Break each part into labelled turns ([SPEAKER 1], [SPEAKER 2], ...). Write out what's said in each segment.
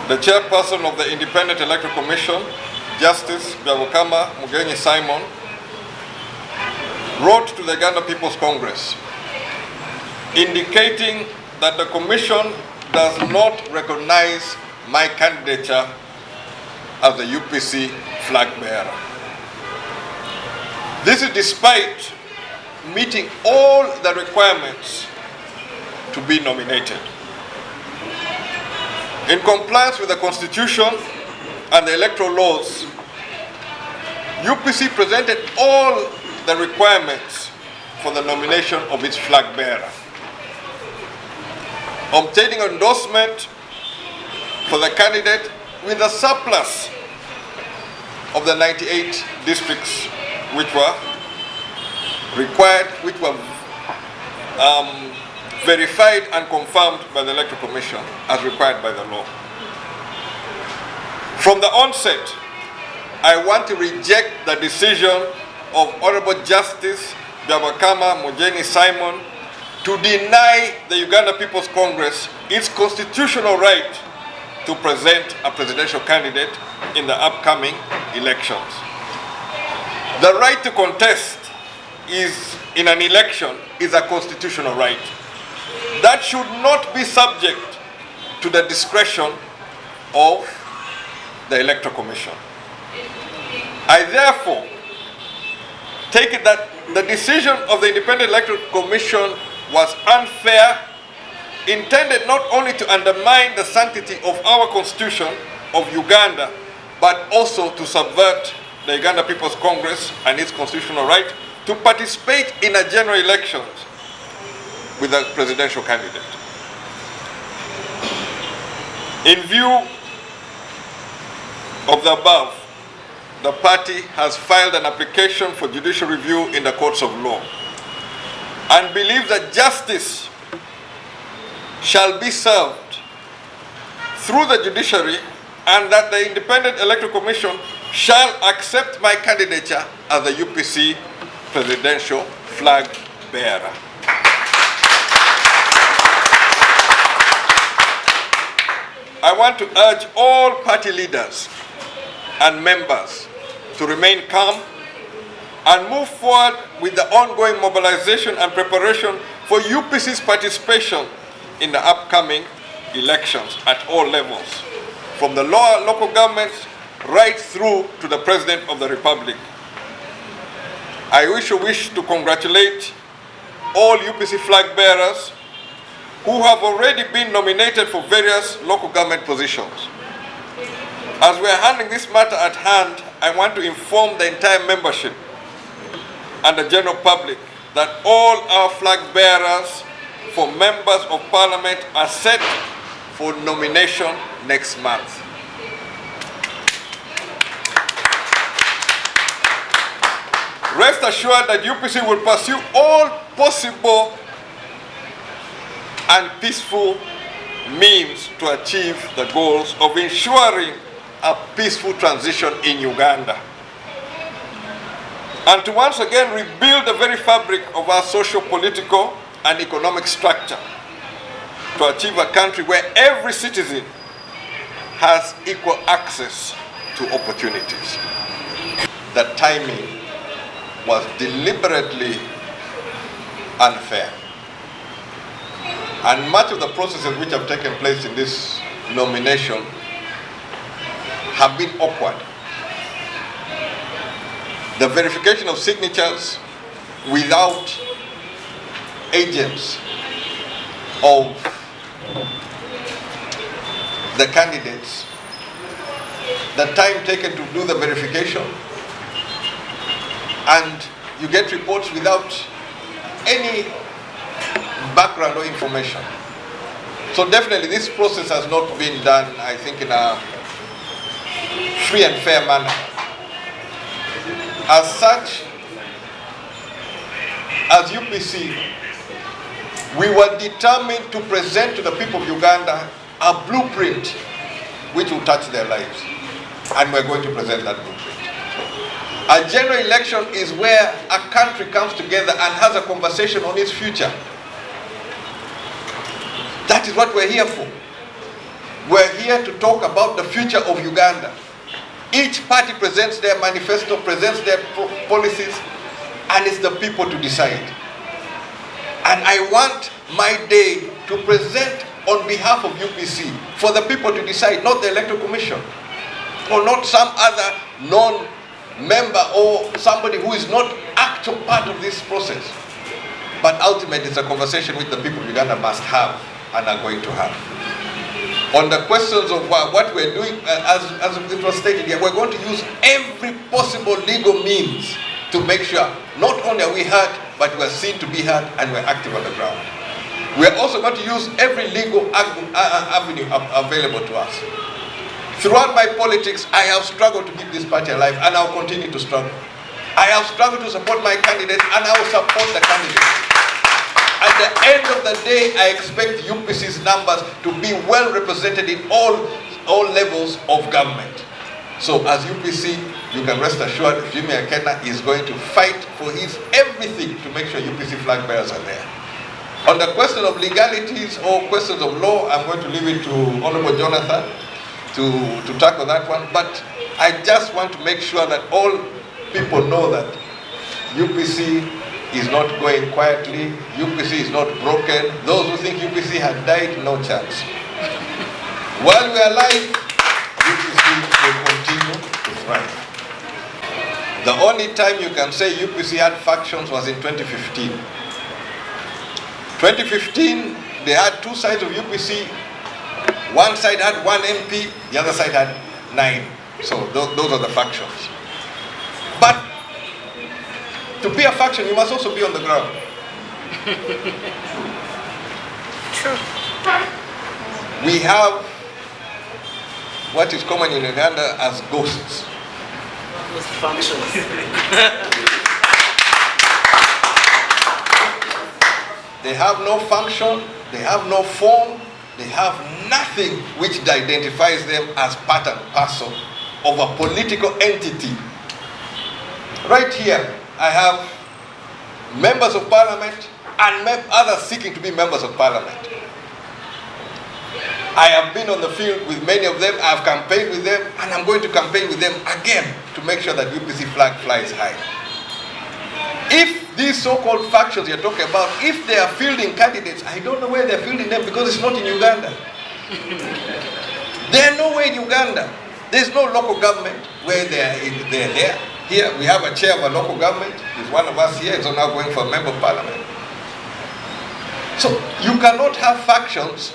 [SPEAKER 1] the chairperson of the Independent Electoral Commission, Justice Byabakama Simon, wrote to the Uganda People's Congress indicating that the Commission does not recognize my candidature as the UPC flag bearer. This is despite meeting all the requirements to be nominated. In compliance with the Constitution and the electoral laws, UPC presented all the requirements for the nomination of its flag bearer. Obtaining endorsement for the candidate with a surplus of the 98 districts which were required, which were verified and confirmed by the Electoral Commission as required by the law. From the onset, I want to reject the decision of Honorable Justice Byabakama Simon to deny the Uganda People's Congress its constitutional right to present a presidential candidate in the upcoming elections. The right to contest in an election is a constitutional right that should not be subject to the discretion of the Electoral Commission. I therefore take it that the decision of the Independent Electoral Commission was unfair, intended not only to undermine the sanctity of our Constitution of Uganda, but also to subvert the Uganda People's Congress and its constitutional right to participate in a general elections with a presidential candidate. In view of the above, the party has filed an application for judicial review in the courts of law and believes that justice shall be served through the judiciary and that the Independent Electoral Commission shall accept my candidature as the UPC presidential flag bearer. I want to urge all party leaders and members to remain calm and move forward with the ongoing mobilization and preparation for UPC's participation in the upcoming elections at all levels, from the local governments right through to the President of the Republic. I wish to congratulate all UPC flag bearers who have already been nominated for various local government positions. As we are handling this matter at hand, I want to inform the entire membership and the general public that all our flag bearers for members of parliament are set for nomination next month. Rest assured that UPC will pursue all possible and peaceful means to achieve the goals of ensuring a peaceful transition in Uganda, and to once again rebuild the very fabric of our social, political, and economic structure to achieve a country where every citizen has equal access to opportunities. The timing was deliberately unfair, and much of the processes which have taken place in this nomination have been awkward. The verification of signatures without agents of the candidates, the time taken to do the verification, and you get reports without any background or information. So definitely this process has not been done, I think, in a free and fair manner. As such, as UPC, we were determined to present to the people of Uganda a blueprint which will touch their lives. And we're going to present that blueprint. A general election is where a country comes together and has a conversation on its future. That is what we're here for. We're here to talk about the future of Uganda. Each party presents their manifesto, presents their policies, and it's the people to decide. And I want my day to present on behalf of UPC for the people to decide, not the Electoral Commission, or not some other non-member or somebody who is not actual part of this process. But ultimately, it's a conversation which the people of Uganda must have and are going to have. On the questions of what we're doing, as it was stated here, we're going to use every possible legal means to make sure not only are we heard, but we're seen to be heard and we're active on the ground. We're also going to use every legal avenue available to us. Throughout my politics, I have struggled to keep this party alive, and I'll continue to struggle. I have struggled to support my candidates, and I will support the candidates. At the end of the day, I expect UPC's numbers to be well represented in all levels of government. So as UPC, you can rest assured Jimmy Akena is going to fight for his everything to make sure UPC flag bearers are there. On the question of legalities or questions of law, I'm going to leave it to Honorable Jonathan to tackle that one. But I just want to make sure that all people know that UPC is not going quietly. UPC is not broken. Those who think UPC had died, no chance. While we are alive, UPC will continue to thrive. The only time you can say UPC had factions was in 2015. 2015, they had two sides of UPC. One side had 1 MP, the other side had 9. So those are the factions. But to be a faction, you must also be on the ground.
[SPEAKER 2] True.
[SPEAKER 1] We have what is common in Uganda as ghosts.
[SPEAKER 2] Ghost functions.
[SPEAKER 1] They have no function, they have no form, they have nothing which identifies them as part and parcel of a political entity. Right here, I have members of parliament and others seeking to be members of parliament. I have been on the field with many of them, I have campaigned with them, and I'm going to campaign with them again to make sure that UPC flag flies high. If these so-called factions you're talking about, if they are fielding candidates, I don't know where they're fielding them because it's not in Uganda. They're nowhere in Uganda. There's no local government where they're there. Here we have a chair of a local government. There's one of us here. He's now going for a member of parliament. So you cannot have factions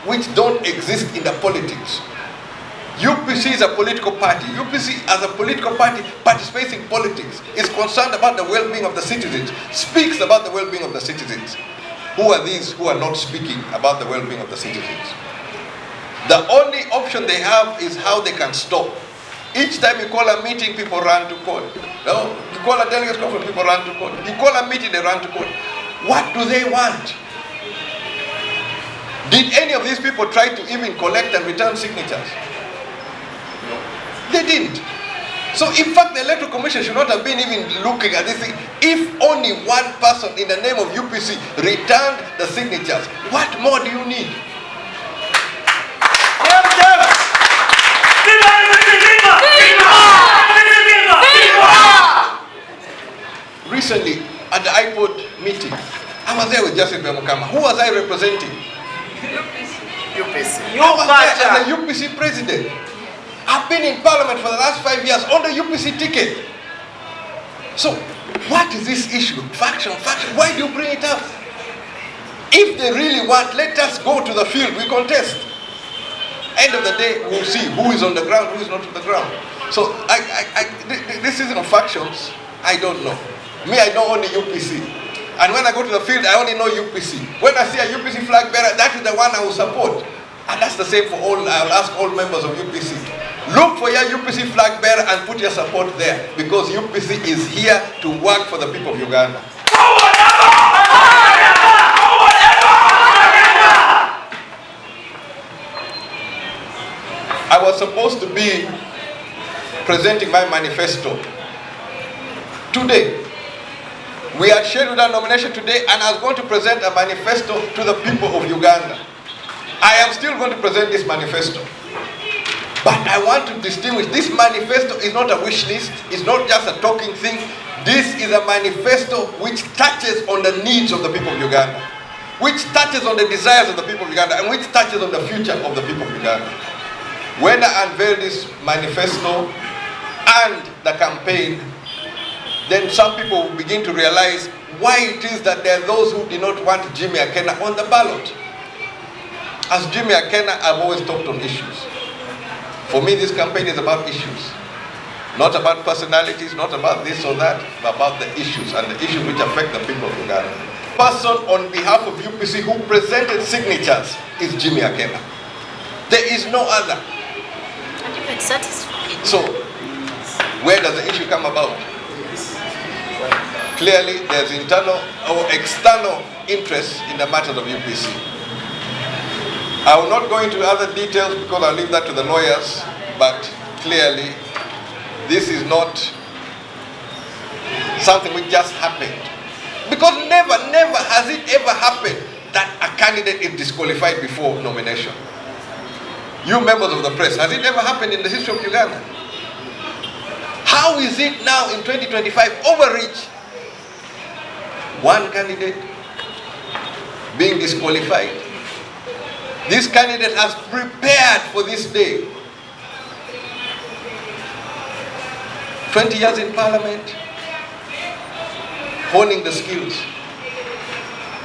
[SPEAKER 1] which don't exist in the politics. UPC is a political party. UPC as a political party participates in politics, is concerned about the well-being of the citizens, speaks about the well-being of the citizens. Who are these who are not speaking about the well-being of the citizens? The only option they have is how they can stop. Each time you call a meeting, people run to court. No? You call a delegates conference, people run to court. You call a meeting, they run to court. What do they want? Did any of these people try to even collect and return signatures? They didn't. So in fact, the Electoral Commission should not have been even looking at this thing. If only one person in the name of UPC returned the signatures, what more do you need? Recently, at the iPod meeting, I was there with Byabakama. Who was I representing?
[SPEAKER 2] UPC.
[SPEAKER 1] I was there as the UPC president. I've been in parliament for the last 5 years on the UPC ticket. So, what is this issue? Faction. Why do you bring it up? If they really want, let us go to the field. We contest. End of the day, we'll see who is on the ground, who is not on the ground. So, this isn't of factions. I don't know. Me, I know only UPC. And when I go to the field, I only know UPC. When I see a UPC flag bearer, that is the one I will support. And that's the same for all. I will ask all members of UPC. Look for your UPC flag bearer and put your support there, because UPC is here to work for the people of Uganda. I was supposed to be presenting my manifesto today. We had scheduled our nomination today, and I was going to present a manifesto to the people of Uganda. I am still going to present this manifesto. But I want to distinguish, this manifesto is not a wish list, it's not just a talking thing. This is a manifesto which touches on the needs of the people of Uganda, which touches on the desires of the people of Uganda, and which touches on the future of the people of Uganda. When I unveil this manifesto and the campaign, then some people will begin to realize why it is that there are those who do not want Jimmy Akena on the ballot. As Jimmy Akena, I've always talked on issues. For me, this campaign is about issues. Not about personalities, not about this or that, but about the issues, and the issues which affect the people of Uganda. Person on behalf of UPC who presented signatures is Jimmy Akena. There is no other.
[SPEAKER 2] And you've been satisfied.
[SPEAKER 1] So, where does the issue come about? Clearly, there's internal or external interest in the matters of UPC. I will not go into other details because I'll leave that to the lawyers, but clearly, this is not something which just happened. Because never has it ever happened that a candidate is disqualified before nomination. You members of the press, has it ever happened in the history of Uganda? How is it now in 2025 overreach? One candidate being disqualified. This candidate has prepared for this day. 20 years in parliament, honing the skills.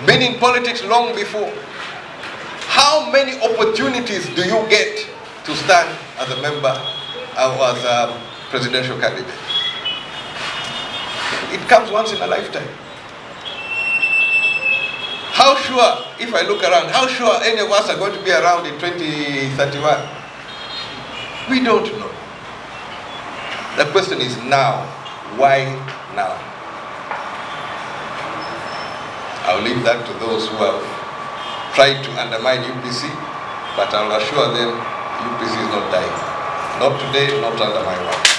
[SPEAKER 1] Been in politics long before. How many opportunities do you get to stand as a member or as a presidential candidate? It comes once in a lifetime. How sure, if I look around, how sure any of us are going to be around in 2031? We don't know. The question is now. Why now? I'll leave that to those who have tried to undermine UPC, but I'll assure them UPC is not dying. Not today, not under my watch.